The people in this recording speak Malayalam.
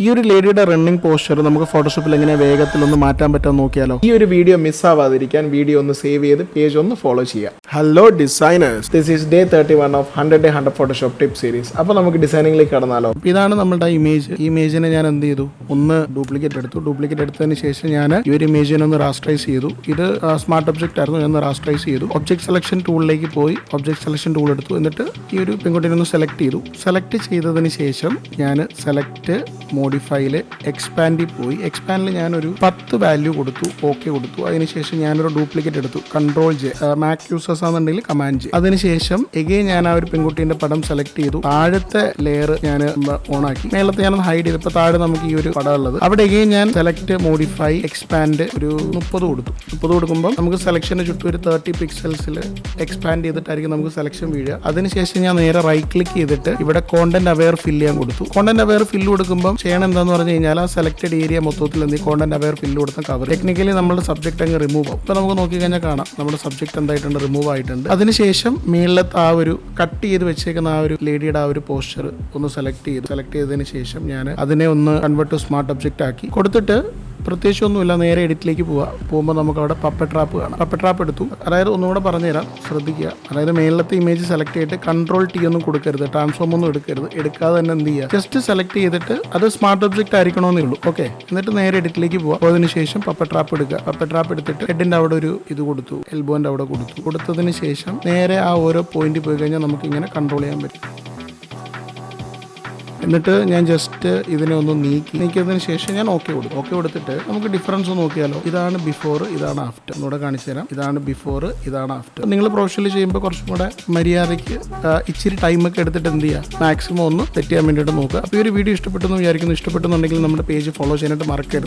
ഈ ഒരു ലേഡിയുടെ റണ്ണിങ് പോസ്ചർ നമുക്ക് ഫോട്ടോഷോപ്പിൽ എങ്ങനെ വേഗത്തിൽ ഒന്ന് മാറ്റാൻ പറ്റാൻ നോക്കിയാലോ. ഈ ഒരു വീഡിയോ മിസ്സാവാതിരിക്കാൻ വീഡിയോ ഒന്ന് സേവ് ചെയ്ത് പേജ് ഒന്ന് ഫോളോ ചെയ്യാം. Hello designers, this is day 31 of 100 Day 100 Photoshop tip series. അപ്പോൾ നമുക്ക് ഡിസൈനിങ്ങിലേക്ക് കടന്നാലോ. ഇതാണ് നമ്മുടെ ഇമേജ്. ഈ ഇമേജിനെ ഞാൻ എന്ത് ചെയ്തു, ഒന്ന് ഡ്യൂപ്ലിക്കേറ്റ് എടുത്തതിന് ശേഷം ഞാൻ ഈ ഒരു ഇമേജിനെ ഒന്ന് റാസ്റ്ററൈസ് ചെയ്തു. ഇത് സ്മാർട്ട് ഒബ്ജക്റ്റ് ആയിരുന്നു, ഞാൻ റാസ്റ്ററൈസ് ചെയ്തു. ഒബ്ജക്ട് സെലക്ഷൻ ടൂളിലേക്ക് പോയി ഒബ്ജക്ട് സെലക്ഷൻ ടൂൾ എടുത്തു. എന്നിട്ട് ഈ ഒരു പെൺകുട്ടിനെ ഒന്ന് സെലക്ട് ചെയ്തു. സെലക്ട് ചെയ്തതിന് ശേഷം ഞാൻ സെലക്ട് മോഡിഫൈയിൽ എക്സ്പാൻഡിൽ പോയി. എക്സ്പാൻഡിൽ ഞാനൊരു 10 വാല്യൂ കൊടുത്തു, ഓക്കെ കൊടുത്തു. അതിനുശേഷം ഞാനൊരു ഡ്യൂപ്ലിക്കേറ്റ് എടുത്തു, കൺട്രോൾ ജെ. മാക് യൂസേഴ്സ് ആണെന്നുണ്ടെങ്കിൽ കമാൻഡ് ജെ. അതിനുശേഷം എഗെയിൻ ഞാൻ ആ ഒരു പെൺകുട്ടീൻ്റെ പടം സെലക്ട് ചെയ്തു. താഴത്തെ ലെയർ ഞാൻ ഓണാക്കി, മേളത്തെ ഞാനൊന്ന് ഹൈഡ് ചെയ്തു. ഇപ്പോൾ താഴെ നമുക്ക് ഈ ഒരു പടം ഉള്ളത്. അവിടെ എഗെയിൻ ഞാൻ സെലക്ട് മോഡിഫൈ എക്സ്പാൻഡ് ഒരു 30 കൊടുത്തു. 30 കൊടുക്കുമ്പോൾ നമുക്ക് സെലക്ഷന് ചുറ്റും ഒരു 30 പിക്സൽസിൽ എക്സ്പാൻഡ് ചെയ്തിട്ടായിരിക്കും നമുക്ക് സെലക്ഷൻ വീഴുക. അതിനുശേഷം ഞാൻ നേരെ റൈറ്റ് ക്ലിക്ക് ചെയ്തിട്ട് ഇവിടെ കോണ്ടന്റ് അവെയർ ഫില്ല് ചെയ്യാൻ കൊടുത്തു. കോണ്ടന്റ് അവെയർ ഫില്ല് കൊടുക്കുമ്പോൾ ചെയ്യണം എന്താന്ന് പറഞ്ഞു കഴിഞ്ഞാൽ ആ സെലക്ടഡ് ഏരിയ മൊത്തത്തിൽ എന്ത് കോണ്ടന്റ് അവെയർ ഫില്ല് കൊടുത്ത കവർ. ടെക്നിക്കലി നമ്മുടെ സബ്ജക്ട് അങ്ങ് റിമൂവ് ആവും. ഇപ്പോൾ നമുക്ക് നോക്കിക്കഴിഞ്ഞാൽ കാണാം നമ്മുടെ സബ്ജക്ട് എന്തായിട്ടുണ്ട്, റിമൂവ് ആയിട്ടുണ്ട്. അതിനുശേഷം മേളിലത്തെ ആ ഒരു കട്ട് ചെയ്ത് വെച്ചേക്കുന്ന ആ ഒരു ലേഡിയുടെ ആ ഒരു പോസ്ചർ ഒന്ന് സെലക്ട് ചെയ്തതിന് ശേഷം ഞാൻ അതിനെ ഒന്ന് കൺവേർട്ട് ടു സ്മാർട്ട് ഒബ്ജക്റ്റ് ആക്കി കൊടുത്തിട്ട് പ്രത്യേകിച്ചൊന്നുമില്ല, നേരെ എഡിറ്റിലേക്ക് പോകുമ്പോൾ നമുക്ക് അവിടെ പപ്പ ട്രാപ്പ് കാണാം. പപ്പ ട്രാപ്പ് എടുത്തു. അതായത് ഒന്നുകൂടെ പറഞ്ഞുതരാം, ശ്രദ്ധിക്കുക. അതായത് മേളിലത്തെ ഇമേജ് സെലക്ട് ചെയ്തിട്ട് കൺട്രോൾ ടി ഒന്നും കൊടുക്കരുത്, ട്രാൻസ്ഫോം ഒന്നും എടുക്കാതെ തന്നെ എന്ത് ചെയ്യുക, ജസ്റ്റ് സെലക്ട് ചെയ്തിട്ട് അത് സ്മാർട്ട് ഒബ്ജക്റ്റ് ആയിരിക്കണമെന്നേ ഉള്ളൂ. ഓക്കെ, എന്നിട്ട് നേരെ എഡിറ്റിലേക്ക് പോകാം. അതിന് ശേഷം പപ്പ ട്രാപ്പ് എടുക്കുക. പപ്പ ട്രാപ്പ് എടുത്തിട്ട് ഹെഡിൻ്റെ അവിടെ ഒരു ഇത് കൊടുത്തു, എൽബോൻ്റെ അവിടെ കൊടുത്തതിന് ശേഷം നേരെ ആ ഓരോ പോയിന്റ് പോയി കഴിഞ്ഞാൽ നമുക്ക് ഇങ്ങനെ കൺട്രോൾ ചെയ്യാൻ പറ്റും. എന്നിട്ട് ഞാൻ ജസ്റ്റ് ഇതിനെ ഒന്ന് നീക്കിയതിന് ശേഷം ഞാൻ ഓക്കെ കൊടുത്തിട്ട് നമുക്ക് ഡിഫറൻസ് ഒന്ന് നോക്കിയാലോ. ഇതാണ് ബിഫോർ, ഇതാണ് ആഫ്റ്റർ. ഒന്നുകൂടെ കാണിച്ചു തരാം. ഇതാണ് ബിഫോർ, ഇതാണ് ആഫ്റ്റർ. നിങ്ങൾ പ്രൊഫഷണലി ചെയ്യുമ്പോൾ കുറച്ചും കൂടെ മര്യാദയ്ക്ക് ഇച്ചിരി ടൈമൊക്കെ എടുത്തിട്ട് എന്ത് ചെയ്യുക, മാക്സിമം ഒന്ന് സെറ്റ് ചെയ്യാൻ വേണ്ടിയിട്ട് നോക്കുക. അപ്പോൾ ഈ ഒരു വീഡിയോ ഇഷ്ടപ്പെട്ടെന്ന് വിചാരിക്കുന്നു. ഇഷ്ടപ്പെട്ടെന്നുണ്ടെങ്കിൽ നമ്മുടെ പേജ് ഫോളോ ചെയ്യാനായിട്ട് മറക്കരുത്.